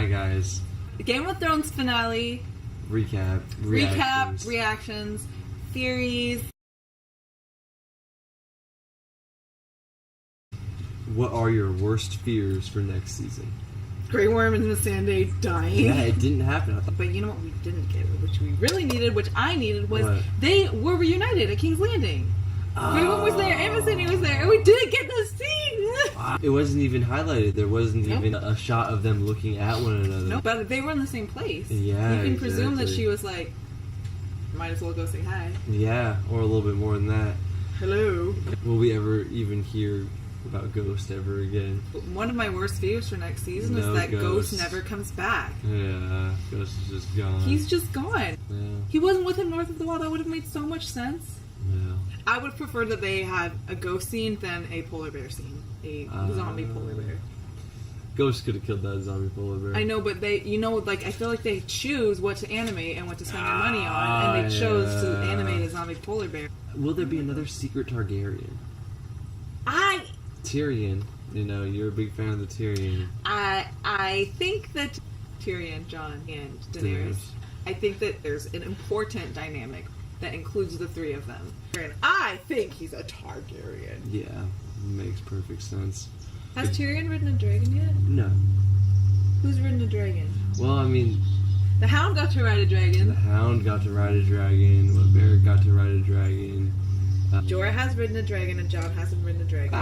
Hi, guys. The Game of Thrones finale. Recap. Reactions, theories. What are your worst fears for next season? Grey Worm and Missandei dying. Yeah, it didn't happen. But you know what we didn't get, which we really needed, which I needed, was What? they were reunited at King's Landing. Grey Worm was there, and Missandei was there, and we didn't get the scene! It wasn't even highlighted. There wasn't Nope. even a shot of them looking at one another. No, but they were in the same place. Yeah, You can presume that exactly. she was like, might as well go say hi. Yeah, or a little bit more than that. Hello. Will we ever even hear about Ghost ever again? One of my worst fears for next season is No that Ghost. Ghost never comes back. Yeah, Ghost is just gone. He's just gone. Yeah, He wasn't with him north of the wall. That would have made so much sense. yeah. I would prefer that they have a ghost scene than a polar bear scene. A zombie polar bear. Ghost could have killed that zombie polar bear. I know, but they, like, I feel like they choose what to animate and what to spend their money on, and they chose to yeah. animate a zombie polar bear. Will there be another secret Targaryen? Tyrion. You know, you're a big fan of the Tyrion. I think that Tyrion, Jon, and Daenerys, I think that there's an important dynamic that includes the three of them. And I think he's a Targaryen. Yeah, makes perfect sense. Has Tyrion ridden a dragon yet? No. Who's ridden a dragon? Well, I mean, The Hound got to ride a dragon. the Hound got to ride a dragon. Barrett got to ride a dragon. Jorah has ridden a dragon, and Jon hasn't ridden a dragon.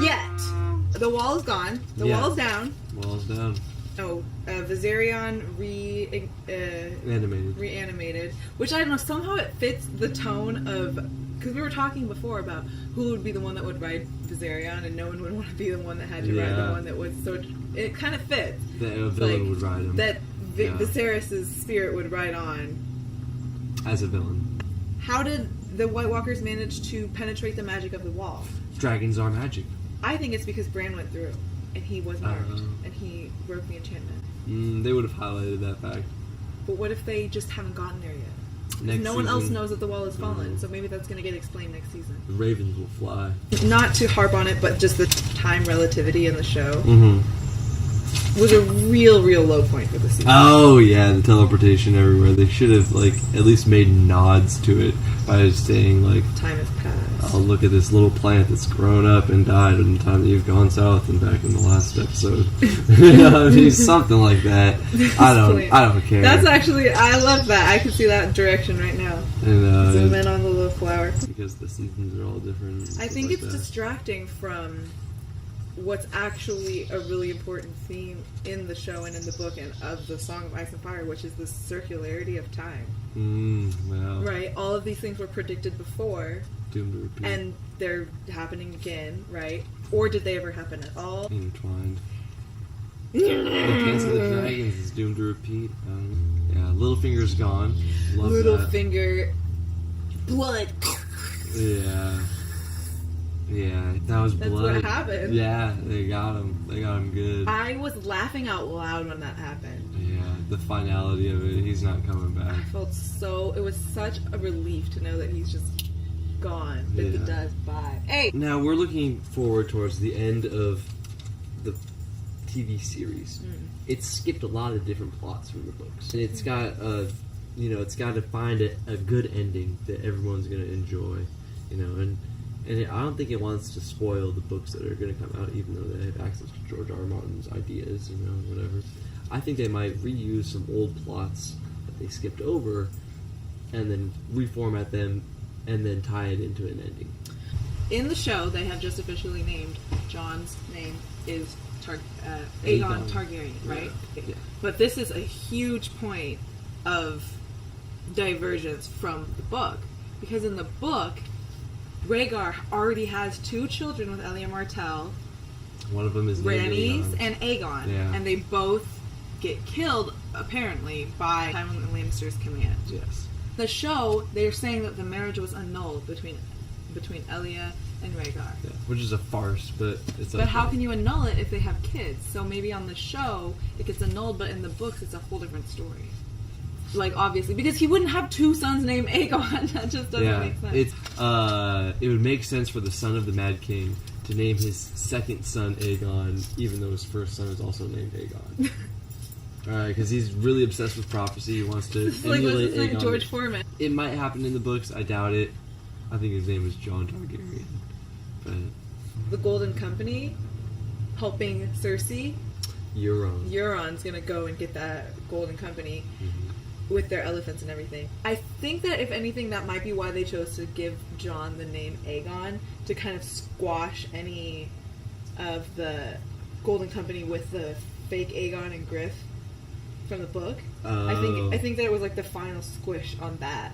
Yet! The wall is gone. The Yeah. wall is down. Wall's down. Oh, Viserion reanimated. Which, I don't know, somehow it fits the tone of... Because we were talking before about who would be the one that would ride Viserion, and no one would want to be the one that had to ride the Yeah. one that was... So it kind of fits. The villain would ride him. That Yeah. Viserys' spirit would ride on. As a villain. How did the White Walkers manage to penetrate the magic of the wall? Dragons are magic. I think it's because Bran went through, and he wasn't armed, Oh. and he broke the enchantment. They would have highlighted that fact. But what if they just haven't gotten there yet? Next No one else season, knows that the wall has fallen, so maybe that's going to get explained next season. The ravens will fly. Not to harp on it, but just the time relativity in the show Mm-hmm. was a real low point for the season. Oh, yeah, the teleportation everywhere. They should have, at least made nods to it by saying, Time has passed. oh, look at this little plant that's grown up and died in the time that you've gone south and back in the last episode. Something like that. I don't care. That's actually, I love that. I can see that direction right now. And, Zoom in on the little flower. because the seasons are all different. and I stuff think like it's that. distracting from what's actually a really important theme in the show and in the book and of the Song of Ice and Fire, which is the circularity of time. Well, Right? All of these things were predicted before, doomed to repeat. and they're happening again, right? Or did they ever happen at all? Intertwined. The Dance of the Dragons is doomed to repeat. Yeah, Littlefinger's gone. Love that. Littlefinger, blood. Yeah. Yeah, that was That's blood. what happened. Yeah, they got him. They got him good. I was laughing out loud when that happened. Yeah, the finality of it. He's not coming back. I felt so. It was such a relief to know that he's just gone. Bid the Yeah. dust bye. Hey. Now we're looking forward towards the end of the TV series. It's skipped a lot of different plots from the books, and it's got it's got to find a good ending that everyone's going to enjoy, and I don't think it wants to spoil the books that are going to come out, even though they have access to George R. R. Martin's ideas, whatever. I think they might reuse some old plots that they skipped over, and then reformat them, and then tie it into an ending. In the show, they have just officially named Jon's name is Aegon Targaryen, right? Yeah. But this is a huge point of divergence from the book, because in the book, Rhaegar already has 2 children with Elia Martell, One of them is Rhaenys named Aegon. and Aegon, Yeah. and they both get killed, apparently, by Tywin Lannister's command. Yes. The show, they're saying that the marriage was annulled between Elia and Rhaegar. Yeah, which is a farce, but it's. But how can you annul it if they have kids? So maybe on the show it gets annulled, but in the books it's a whole different story. Obviously, because he wouldn't have 2 sons named Aegon. That just doesn't make sense. It would make sense for the son of the Mad King to name his second son Aegon, even though his first son is also named Aegon. Because he's really obsessed with prophecy. He wants to It's like, what's emulate his name? Aegon. George Foreman. It might happen in the books. I doubt it. I think his name was Jon Targaryen. But The Golden Company helping Cersei. Euron. Euron's gonna go and get that Golden Company Mhm. with their elephants and everything. I think that if anything, that might be why they chose to give Jon the name Aegon, to kind of squash any of the Golden Company with the fake Aegon and Griff from the book. I think that it was like the final squish on that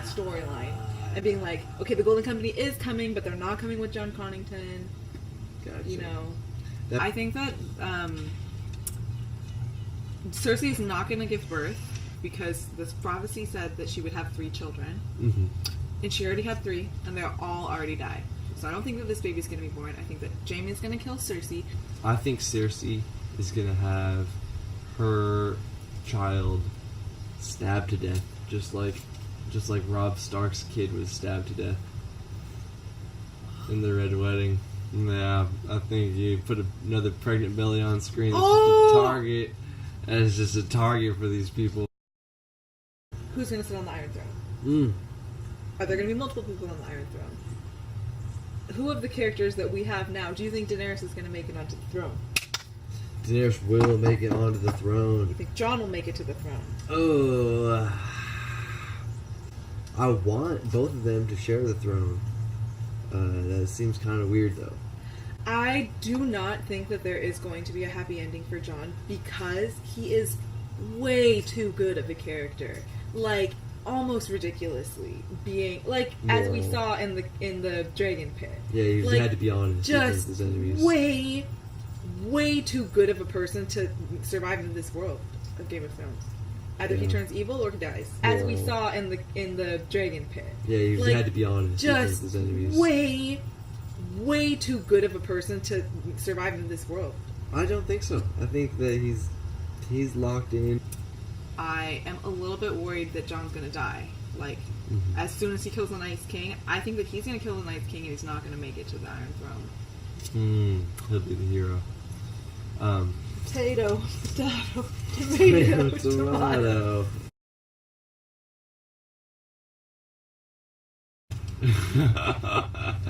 storyline, and being like, okay, the Golden Company is coming, but they're not coming with John Connington. Gotcha. You know, That- I think that Cersei is not going to give birth because this prophecy said that she would have 3 children, Mhm. and she already had 3, and they're all already died. So I don't think that this baby's going to be born. I think that Jaime's going to kill Cersei. I think Cersei is gonna have her child stabbed to death, just like Robb Stark's kid was stabbed to death in the Red Wedding. Yeah, I think you put another pregnant belly on screen. It's Oh! just a target. And it's just a target for these people. Who's going to sit on the Iron Throne? Mm. Are there going to be multiple people on the Iron Throne? Who of the characters that we have now do you think Daenerys is going to make it onto the throne? Daenerys will make it onto the You throne. think Jon will make it to the throne? Oh, I want both of them to share the throne. That seems kind of weird, though. I do not think that there is going to be a happy ending for Jon because he is way too good of a character. Like, almost ridiculously being like, as we Whoa. saw in the Dragon Pit. Yeah, you Like, had to be honest Just with his enemies. way too good of a person to survive in this world of Game of Thrones. Either he Yeah. turns evil or he dies, as we Whoa. saw in the Dragon Pit. Yeah, you Like, had to be honest Just with his enemies. way too good of a person to survive in this world. I don't think so. I think that he's locked in. I am a little bit worried that Jon's gonna die. Like, Mhm. as soon as he kills the Night's King, I think that he's gonna kill the Night's King and he's not gonna make it to the Iron Throne. He'll be the hero. Potato, potato, tomato, tomato. Tomato.